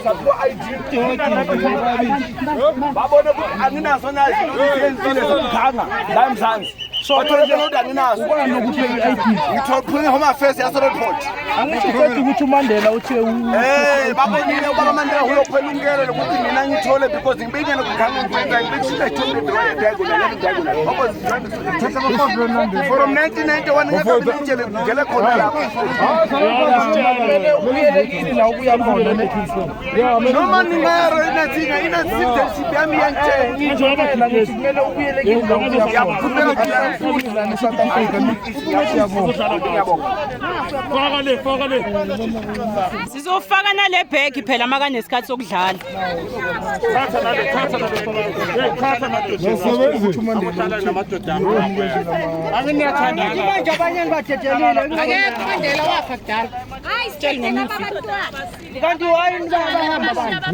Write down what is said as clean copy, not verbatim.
sabu ID babona anginazo nazi ngiyenzile sokukhanga la eMzansi so nje udanginazo ubani ukuthi i-ID ngithophile home affairs yaso report angithi ukuthi uMandela uthe babonile ubaba Mandela uyophela ungelo lokuthi mina ngithole because ngibikene kukhanga ngikwenza ngibishile ithole from 1991 ngakabinje ngele khona lapha ubuyelekile la ubuya khona noma ningaro inathina citizenship yami yangitshela kumele ubuyelekile la ubuya khona South Africa Fakale. Sizofaka nale bag phela maka nesikhathi sokudlala. Thatha nale. Yasebenza uMandela namadoda. Anginiyathanda. Manje abanye ngibathetelile. Akekho uMandela wafa kudala. Hayi sitshela ngomfisi. Kanti wayini bahamba abantu?